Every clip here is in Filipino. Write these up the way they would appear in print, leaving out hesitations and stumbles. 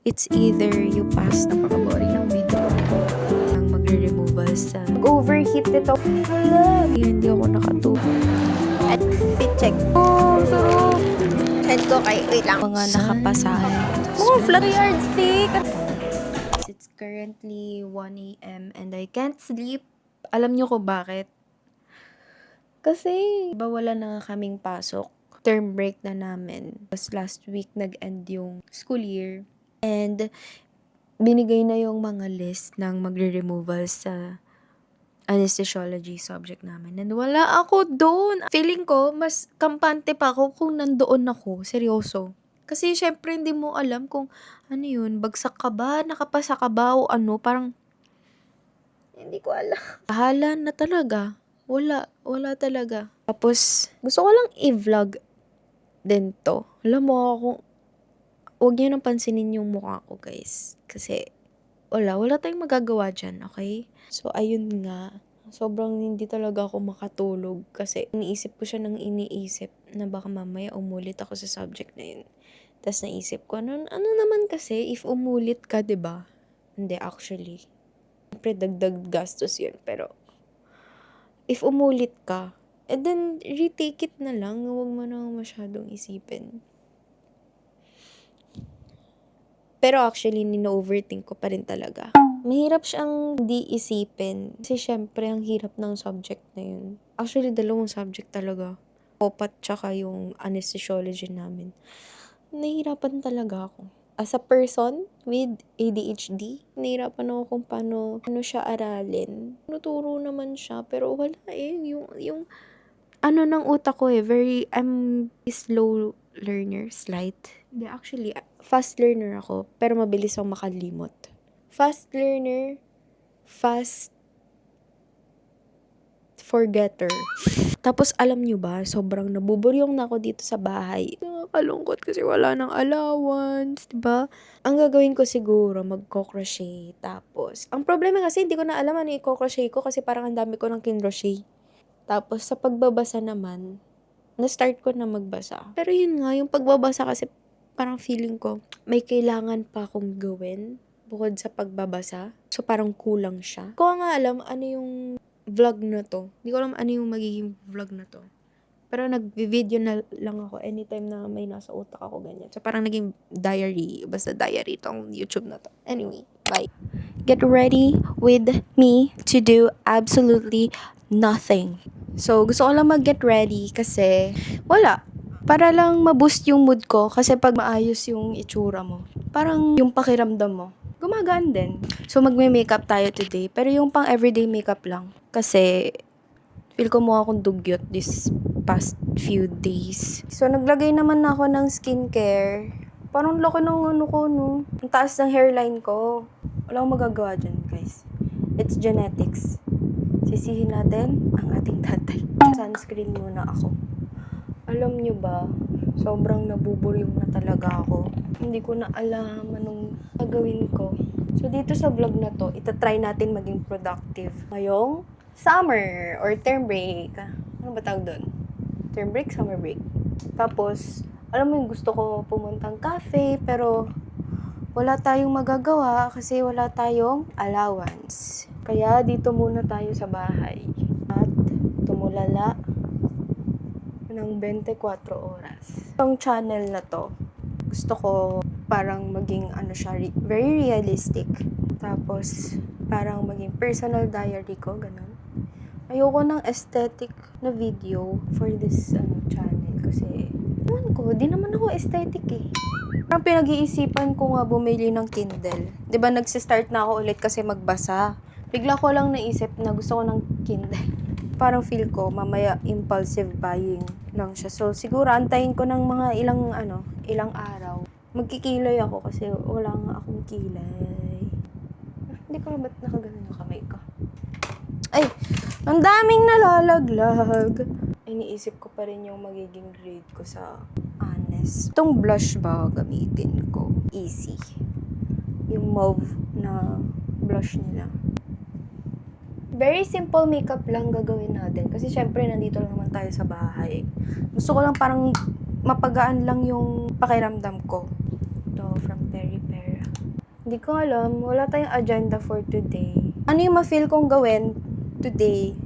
It's either you pass, napaka-boring ng video ang magre-removal sa Overheat nito. hindi ako nakatulog. At fit check. Oh, sarap. Send ko kay, wait lang. Mga nakapasahan. Oh, flat yardstick. It's currently 1 a.m. and I can't sleep. Alam niyo ko bakit? Kasi iba wala na kaming pasok. Term break na namin. Tapos last week nag-end yung school year. And binigay na yung mga list ng magre-removal sa anesthesiology subject namin. And wala ako doon. Feeling ko, mas kampante pa ako kung nandoon ako. Seryoso. Kasi syempre hindi mo alam kung ano yun, bagsak ka ba, nakapasa ka ba, o ano, parang hindi ko alam. Bahala na talaga. Wala talaga. Tapos, gusto ko lang i-vlog din to. Alam mo ako, huwag niyo nang pansinin yung mukha ko, guys. Kasi, wala tayong magagawa dyan, okay? So, ayun nga. Sobrang hindi talaga ako makatulog kasi iniisip ko siya ng iniisip na baka mamaya umulit ako sa subject na yun. Tapos naisip ko, ano naman kasi if umulit ka, 'di ba? Hindi, actually. Siyempre, dagdag gastos yun. Pero, if umulit ka, then retake it na lang. Huwag mo na masyadong isipin. Pero actually, nino-overthink ko pa rin talaga. Mahirap siyang di isipin. Kasi syempre, ang hirap ng subject na yun. Actually, dalawang subject talaga. Opat tsaka yung anesthesiology namin. Nahihirapan talaga ako. As a person with ADHD, nahihirapan ako kung paano siya aralin. Nuturo naman siya, pero wala eh. Yung ano ng utak ko eh, I'm slow learner, slight. Hindi, actually, fast learner ako, pero mabilis akong makalimot. Fast learner, fast forgetter. Tapos alam nyo ba, sobrang nabuburyong na ako dito sa bahay. Nakakalungkot kasi wala nang allowance, diba? Ang gagawin ko siguro, magko-crochet. Tapos, ang problema kasi hindi ko na alam ano yung i-crochet ko kasi parang ang dami ko ng kinrochet. Tapos, sa pagbabasa naman, na-start ko na magbasa. Pero yun nga, yung pagbabasa kasi parang feeling ko, may kailangan pa akong gawin bukod sa pagbabasa. So, parang kulang siya. Ko nga alam ano yung vlog na to. Hindi ko alam ano yung magiging vlog na to. Pero nag-video na lang ako anytime na may nasa utak ako ganyan. So, parang naging diary. Basta diary tong YouTube na to. Anyway, bye. Get ready with me to do absolutely nothing. So, gusto ko lang mag-get ready kasi wala. Para lang ma-boost yung mood ko kasi pag maayos yung itsura mo, parang yung pakiramdam mo, gumagaan din. So, magme-makeup tayo today. Pero yung pang everyday makeup lang. Kasi, feel ko mukha akong dugyot this past few days. So, naglagay naman ako ng skincare. Parang laki ng ano ko, no? Ang taas ng hairline ko. Wala akong magagawa dyan, guys. It's genetics. Sisihin natin ang ating tatay. Sunscreen muna ako. Alam nyo ba, sobrang nabuburyong na talaga ako. Hindi ko na alam anong gagawin ko. So, dito sa vlog na to, itatry natin maging productive. Ngayong summer or term break. Ano ba tawag doon? Term break, summer break. Tapos, alam mo yung gusto ko pumuntang cafe, pero wala tayong magagawa kasi wala tayong allowance. Kaya dito muna tayo sa bahay. At tumulala ng 24 oras. Itong channel na to, gusto ko parang maging ano siya, very realistic. Tapos, parang maging personal diary ko, ganun. Ayoko ng aesthetic na video for this channel kasi, ewan ko, di naman ako aesthetic eh. Parang pinag-iisipan ko nga bumili ng Kindle. 'Di ba nagsistart na ako ulit kasi magbasa. Bigla ko lang naisip na gusto ko ng Kindle. Parang feel ko mamaya impulsive buying lang siya. So siguro antayin ko ng mga ilang araw. Magkikilay ako kasi wala nga akong kilay. Hindi ko ba't nakaganon yung kamay ko. Ay, ang daming nalalaglag. Iniisip ko pa rin yung magiging grade ko sa honest. Itong blush ba gamitin ko? Easy. Yung mauve na blush nila. Very simple makeup lang gagawin natin. Kasi syempre, nandito lang naman tayo sa bahay. Gusto ko lang parang mapagaan lang yung pakiramdam ko. Ito, from Peripera. Hindi ko alam. Wala tayong agenda for today. Ano yung ma-feel kong gawin today?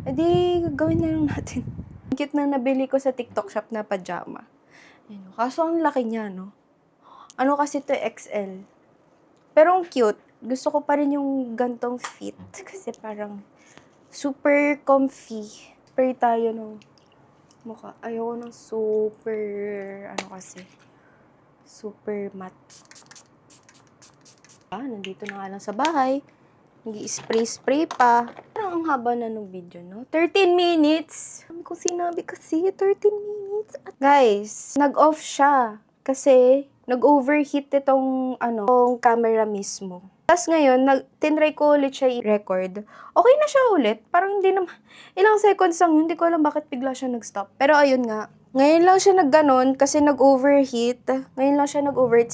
Edi, gawin na lang natin. Ang cute na nabili ko sa TikTok shop na pajama. Ayun, kaso ang laki niya, no? Ano kasi to XL. Pero ang cute. Gusto ko pa rin yung gantong fit. Kasi parang super comfy. Spray tayo ng mukha. Ayoko ng super, ano kasi, super matte. Nandito na nga lang sa bahay. Nag-i-spray-spray pa. Parang ang haba na nung video, no? 13 minutes! Sabi ko sinabi kasi, 13 minutes. At guys, nag-off siya. Kasi, nag-overheat itong, itong camera mismo. Tapos ngayon, tinry ko ulit siya i-record. Okay na siya ulit. Parang hindi naman, ilang seconds lang yun. Hindi ko alam bakit bigla siya nag-stop. Pero ayun nga. Ngayon lang siya nagganon kasi nag-overheat. Ngayon lang siya nag-overheat.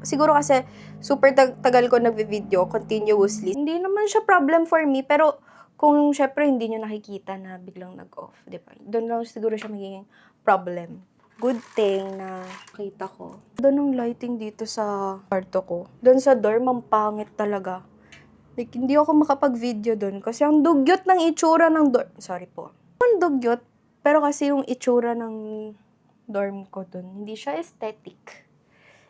Siguro kasi super tagal ko nagvi-video continuously. Hindi naman siya problem for me. Pero kung syempre hindi nyo nakikita na biglang nag-off. Diba? Doon lang siguro siya magiging problem. Good thing na kita ko. Doon ang lighting dito sa kwarto ko. Doon sa dorm, ang pangit talaga. Like, hindi ako makapag-video doon kasi ang dugyot ng itsura ng dorm. Sorry po. Ang dugyot, pero kasi yung itsura ng dorm ko doon, hindi siya aesthetic.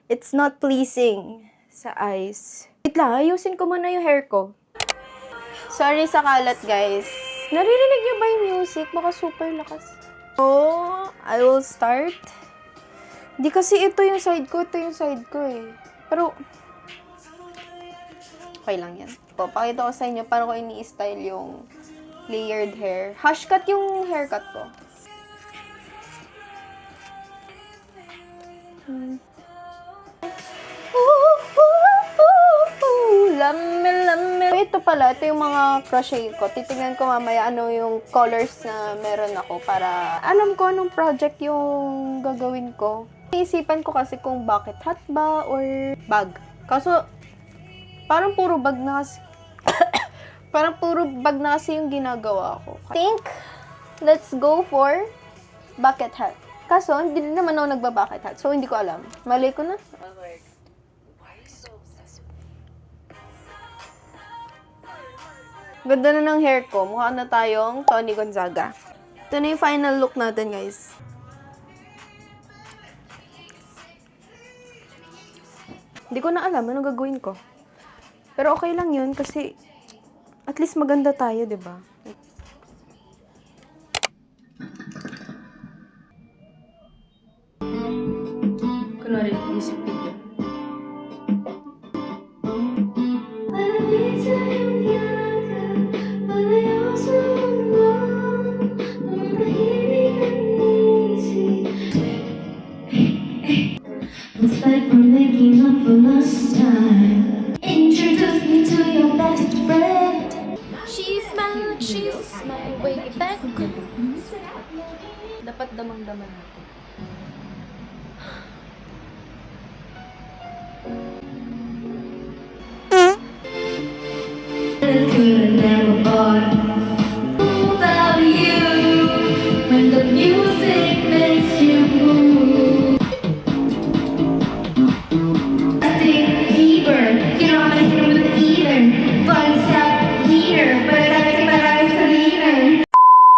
It's not pleasing sa eyes. Wait lang, ayusin ko muna yung hair ko. Sorry sa kalat, guys. Naririnig niyo ba yung music? Baka super lakas. So, I will start. Di kasi ito yung side ko eh. Pero, okay lang yan. Pakita ko sa inyo paano ko ini-style yung layered hair. Hush cut yung haircut ko. Lamel. Ito pala, ito yung mga crochet ko. Titingnan ko mamaya ano yung colors na meron ako para alam ko anong project yung gagawin ko. Iisipan ko kasi kung bucket hat ba or bag. Kaso, parang puro bag na kasi. Parang puro bag na kasi yung ginagawa ko. Think, let's go for bucket hat. Kaso, hindi naman ako nagba-bucket hat. So, hindi ko alam. Mali ko na. Ganda na ng hair ko. Mukha na tayong Tony Gonzaga. Ito na yung final look natin, guys. Hindi ko na alam ano gagawin ko. Pero okay lang yun kasi at least maganda tayo, di ba? Kunwari, music video. It's like we're making up for lost time. Introduce me to your best friend. She's my way back. Dapat damang-daman natin. Could never bought about you when the music makes you move. Fever, you know I'm hitting with the heater. Fun stuff, heater, but I think my life's a leader.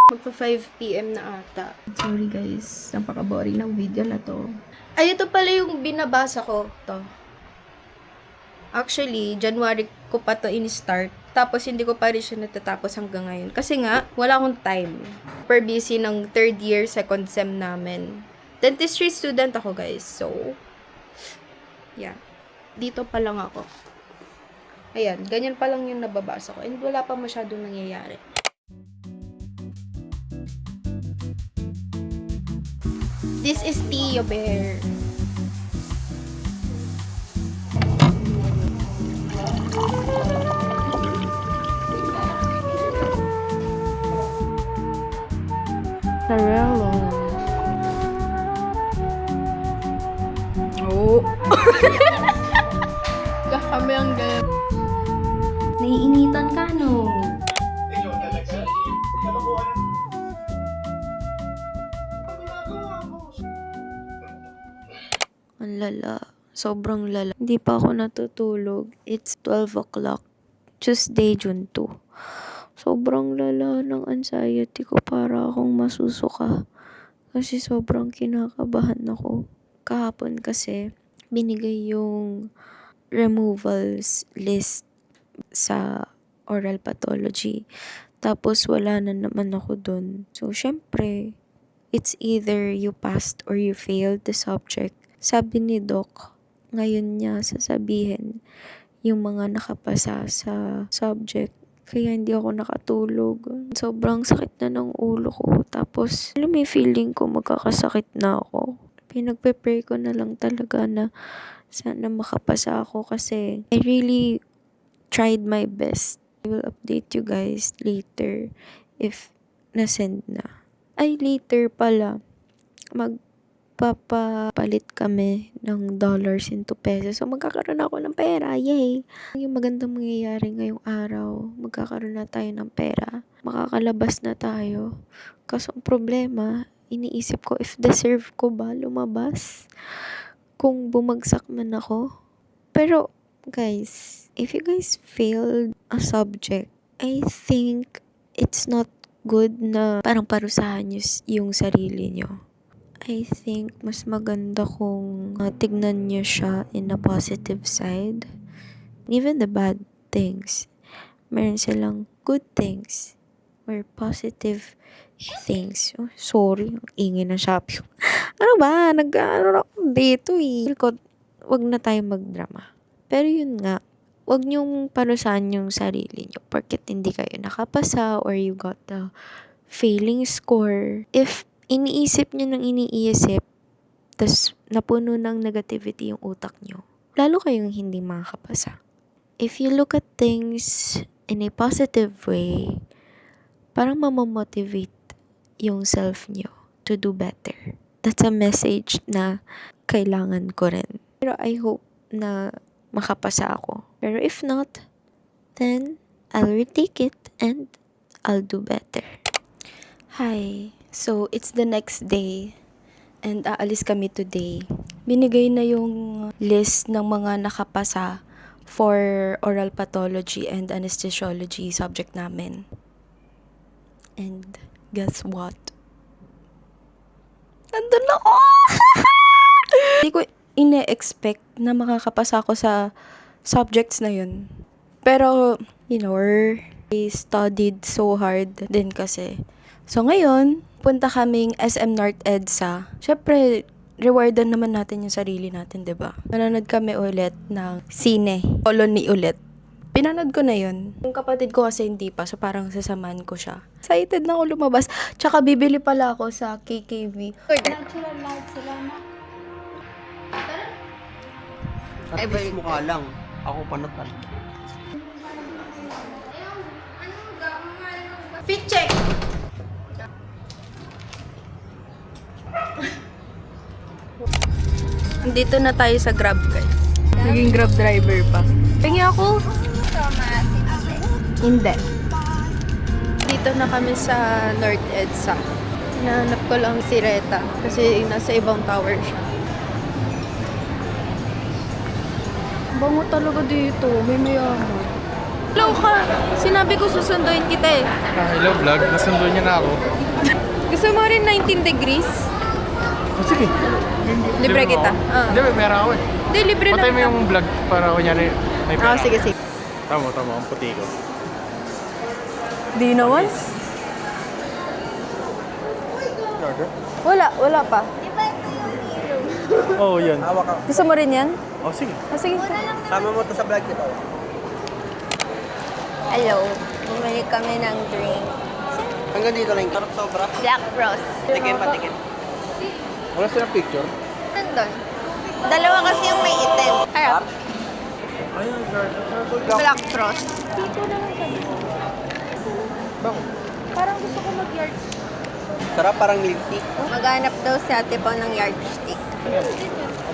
Magpa 5 PM na ata. Sorry guys, napaka-boring ng video na to. Ay, ito pala yung binabasa ko. To. Actually, January ko pa to in-start. Tapos, hindi ko pa rin siya natatapos hanggang ngayon. Kasi nga, wala akong time. Super busy ng 3rd year, 2nd sem namin. Dentistry student ako, guys. So, yeah. Dito pa lang ako. Ayan, ganyan pa lang yung nababasa ko. And wala pa masyadong nangyayari. This is Tio Bear. Tarello. Oh. Kami ang ganyan. Naiinitan ka, no? Ang lala. Sobrang lala. Hindi pa ako natutulog. It's 12 o'clock. Tuesday, June 2. Sobrang lala ng anxiety ko, para akong masusuka. Kasi sobrang kinakabahan ako. Kahapon kasi, binigay yung removals list sa oral pathology. Tapos wala na naman ako dun. So, syempre, it's either you passed or you failed the subject. Sabi ni Doc, ngayon niya sasabihin yung mga nakapasa sa subject. Kaya hindi ako nakatulog. Sobrang sakit na ng ulo ko. Tapos, alam mo yung feeling ko magkakasakit na ako. Pinagpe-pray ko na lang talaga na sana makapasa ako kasi I really tried my best. I will update you guys later if nasend na. Ay, later pala. Magpapapalit kami ng dollars into pesos. So, magkakaroon ako ng pera. Yay! Yung magandang mangyayari ngayong araw, magkakaroon na tayo ng pera. Makakalabas na tayo. Kaso ang problema, iniisip ko if deserve ko ba lumabas kung bumagsak man ako. Pero, guys, if you guys failed a subject, I think it's not good na parang parusahan nyo yung sarili nyo. I think mas maganda kung tignan nyo siya in a positive side. Even the bad things, meron silang good things or positive things. Oh, sorry, ang ingay ng Shopee. Ano ba? Nag-ano ako dito eh. Wag na tayo magdrama. Pero yun nga, wag nyong parusahan yung sarili nyo porket hindi kayo nakapasa or you got the failing score. If iniisip nyo ng iniisip, tas napuno ng negativity yung utak nyo, lalo kayong hindi makakapasa. If you look at things in a positive way, parang mamamotivate yung self nyo to do better. That's a message na kailangan ko rin. Pero I hope na makapasa ako. Pero if not, then I'll retake it and I'll do better. Hi. So, it's the next day and aalis kami today. Binigay na yung list ng mga nakapasa for oral pathology and anesthesiology subject namin. And guess what? Nandun ako! Hindi ko ine-expect na makakapasa ako sa subjects na yun. Pero, you know, I studied so hard din kasi. So, ngayon, punta kaming SM North EDSA. Syempre, rewardan naman natin yung sarili natin, 'di ba? Nanonood kami ulit ng Sine, Colony ulit. Pinanood ko na yun. Yung kapatid ko kasi hindi pa, so parang sasamahan ko siya. Excited na ako lumabas. Tsaka bibili pala ako sa KKV. Ay, balik. Mukha lang. Ako panutan. Fit check! Dito na tayo sa Grab, guys. Naging Grab driver pa. Pingi ako. Hindi. Dito na kami sa North EDSA. Hinahanap ko lang si Reta kasi nasa ibang tower siya. Bango talaga dito. May mayaman. Hello ka! Sinabi ko susunduin kita eh. Hello vlog, nasundo niya na ako. Gusto mo rin 19 degrees? Oh, sige. Libre kita. Hindi, meron ako eh. Hindi, libre Patay mo lang. yung vlog para kunyari may pera. Sige, sige. Tama, ang puti ko. Di naman? Wala pa. Oo, oh, yun. Hawak ka. Gusto mo rin yan? Oh, sige. Sige. Sama mo to sa vlog kita. Hello. Bumili kami ng drink. Hanggang dito lang. Sarap sobra. Black Frost. Tikim pa, tikim. Wala silang picture? Nandun. Dalawa kasi yung may itim. Harap. Ayun, sir. Black Frost. Bakit? Parang gusto ko mag-yard. Sarap, parang milk tea. Maghanap daw si ate po ng yardstick.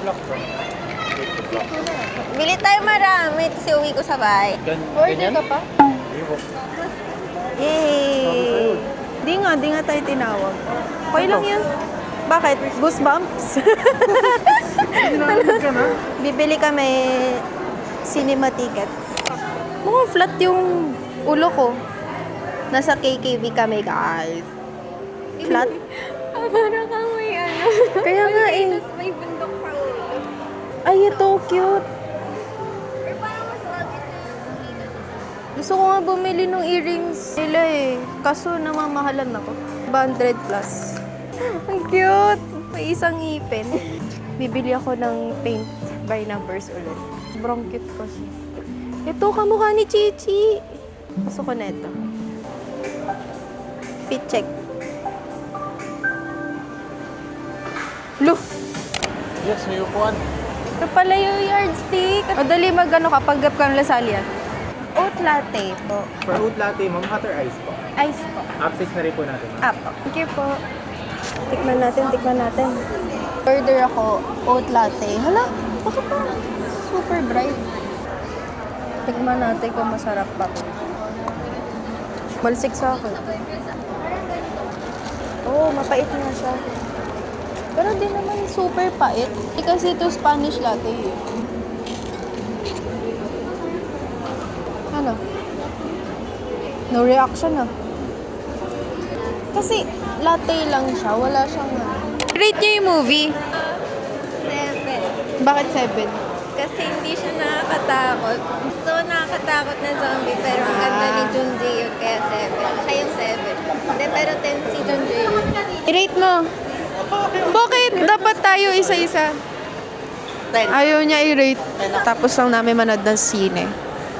Black Frog. Bili tayo marami. Tapos uwi ko sa bahay. Ganyan? pa? Yay! Di nga tayo tinawag. Okay lang yan. Bakit? Goosebumps? Sinanod ka na? Bibili kami cinema tickets. Mukhang flat yung ulo ko. Nasa KKV kami, guys. Flat. Parang kang may ano. Kaya nga eh. May bundok pa ulo. Ay, ito cute. Gusto ko nga bumili ng earrings nila eh. Kaso namamahalan ako. 100 plus. Ang cute. May isang ipin. Bibili ako ng paint by numbers ulit. Sobrang cute kasi. Ito, kamukha ni Chichi. Gusto ko na ito. Fit check. Look! Yes, may upuan. Ito pala yung yardstick. Madali mag-ano kapag gap ka ng lasalian. Oat latte po. For oat latte, ma'am, hot or ice po? Ice po. Upsize na rin po natin, ma'am. Apo. Thank you po. Tikman natin. Order ako oat latte. Hala, bakit pa? Super bright. Tikman natin kung masarap pa. Malsik sa akin. Oo, mapait na siya. Pero di naman super pait. Kasi ito Spanish latte eh. Ano? No reaction ah. Kasi latte lang siya. Wala siyang Rate niyo yung movie. 7. Bakit 7? Kasi hindi siya nakakatakot. Gusto ko nakakatakot na zombie, pero ang ganda ni Junji yun, kaya 7. Siya yung 7. Hindi, pero 10 si Junji yun. I-rate mo. Bakit? Dapat tayo isa-isa. 10. Ayaw niya i-rate. Tapos lang namin manood ng sine.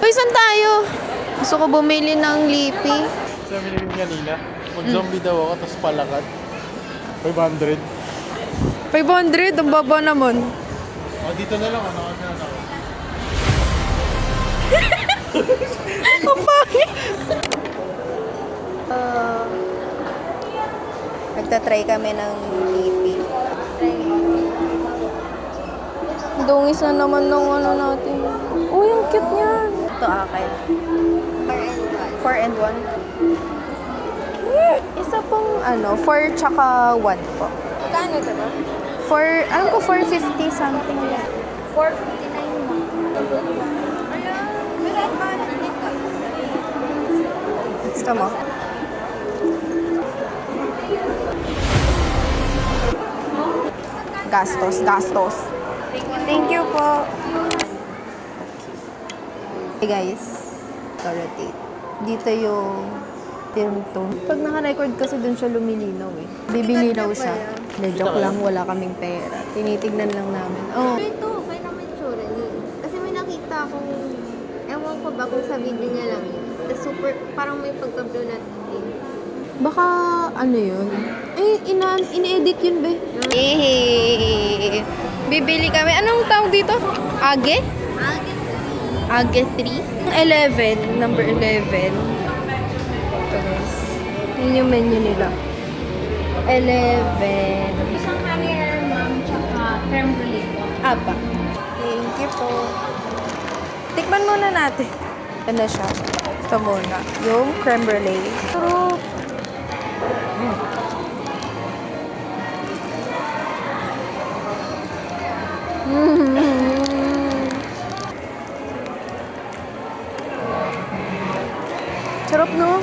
Uy, saan tayo? Gusto ko bumili ng lipi. Sabi ni Rin kanina, mag-zombie daw ako, tapos palakad. 500. 500? Ang baba naman. Oh, dito na lang, ano na ako. Ang pangit. Nagtatry kami ng lipi. Dungis na naman ng ano natin. Uy, ang cute niyan. Ito akin. 4 and 1. Isa pong 4 tsaka 1 po. Kano ito ba? 4, alam ko 450 something yan. 459 mo. Ala, meron ba dito? Gusto mo? Gastos. Thank you po. Hey guys, rotate. Dito yung film tone. Pag naka-record kasi dun siya lumilinaw eh. Bibilinaw siya. Hindi, joke lang, wala kaming pera. Tinitignan lang namin. Oh. Pero ito, okay naman yung tsura niya. Kasi may nakita akong, ewan ko ba kung sa video niya lang yun. Tapos super, parang may pagka-blue na din. Baka ano yun? Eh, in-edit yun be. Bibili kami. Anong tawag dito? Age? Age 3? 11. Number 11. Ito guys. Yun yung menu nila. 11. Isang higher ma'am, tsaka creme brulee po. Apa. Thank you po. Tikman muna natin. Ano siya? Ito muna. Yung creme brulee. Pero, sarap no?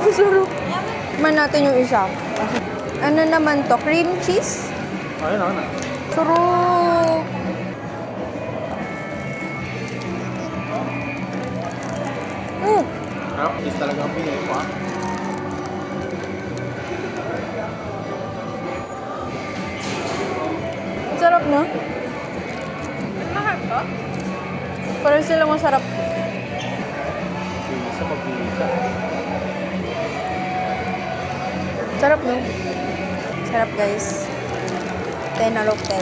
Ang sarap. Tikman natin yung isa. Ano naman to? Cream cheese? Ayun, ako na. Sarap! Sarap, is talaga ang pinili ko, ha? Sarap no? Mahal ka? Parang sila masarap. Bisa, pag-bisa. Sarap no? Sarap guys. 10 out of 10.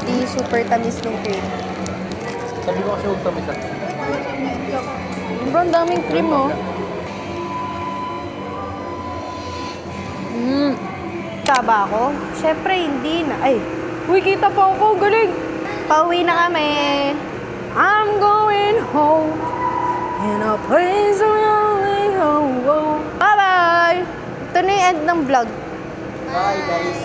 Hindi super tamis ng cream. Sabi ko kasi huwag tamis, ha? Sobrang daming cream oh. Taba ako? Siyempre hindi na. Ay, uy, kita pa ako. Galing. Pauwi na kami. I'm going home. In a place where only home. Bye-bye! Ito na yung end ng vlog. Bye, guys.